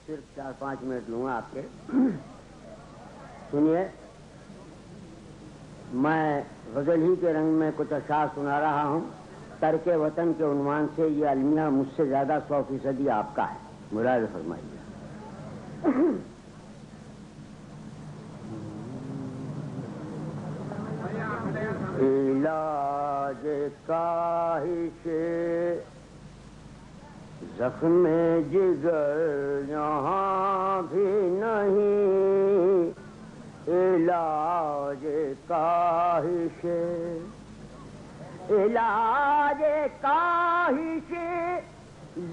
صرف 4-5 منٹ لوں گا آپ کے. سنیے، میں غزل ہی کے رنگ میں کچھ اشعار سنا رہا ہوں. ترک وطن کے عنوان سے. یہ المیہ مجھ سے زیادہ 100% آپ کا ہے. ملاحظہ فرمائیے. علاج کاہش زخم جگر یہاں بھی نہیں. علاج کاہش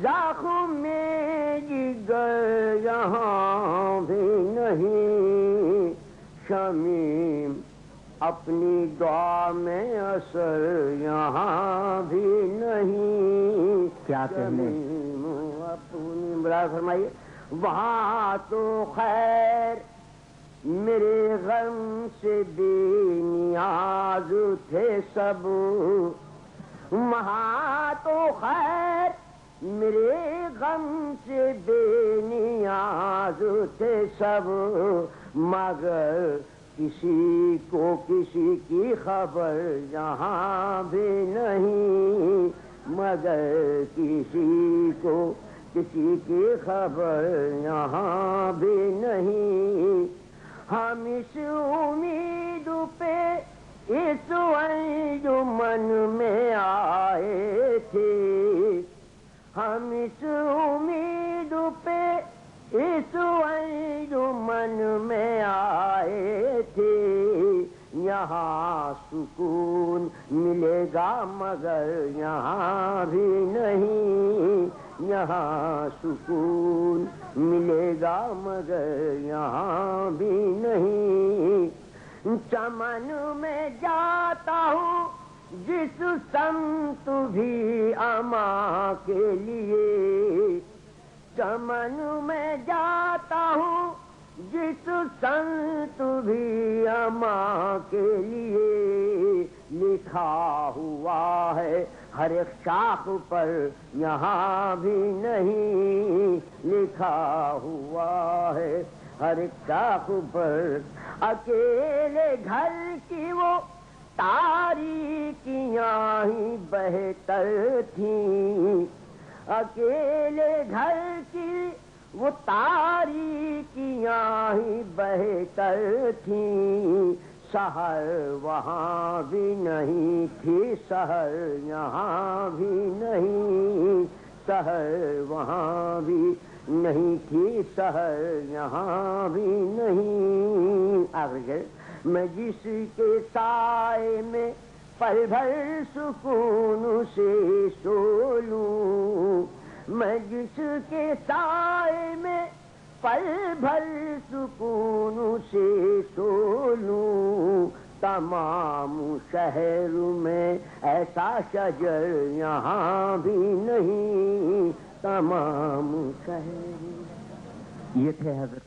زخم جگر یہاں بھی نہیں. شمیم اپنی دعا میں اثر یہاں بھی نہیں. کیا کہنے اپنی برائے فرمائیے. وہاں تو خیر میرے غم سے بے نیاز تھے سب. وہاں تو خیر میرے غم سے بے نیاز تھے سب. مگر کسی کو کسی کی خبر یہاں بھی نہیں. مگر کسی کو کسی کی خبر یہاں بھی نہیں. ہم اس امید پہ اس انجمن میں آئے تھے. ہم اس امید پہ اس انجمن میں آئے تھے. یہاں سکون ملے گا مگر یہاں بھی نہیں. یہاں سکون ملے گا مگر یہاں بھی نہیں. چمن میں جاتا ہوں جس سمت بھی اماں کے لیے. چمن میں جاتا ہوں جس سمت بھی اماں کے لیے. لکھا ہوا ہے ہر ایک شاخ پر یہاں بھی نہیں. لکھا ہوا ہے ہر ایک شاخ پر. اکیلے گھر کی وہ تاریکیاں ہی بہتر تھیں. اکیلے گھر کی وہ تاریکیاں ہی بہتر تھیں. سحر وہاں بھی نہیں تھی سحر یہاں بھی نہیں. سحر وہاں بھی نہیں تھی سحر یہاں بھی نہیں. آخر میں جس کے سائے میں پل بھر سکون سے سو لوں. میں جس کے سائے میں پل بھر سکون سے سو لوں. تمام شہر میں ایسا شجر یہاں بھی نہیں. تمام شہر. یہ تھے حضرت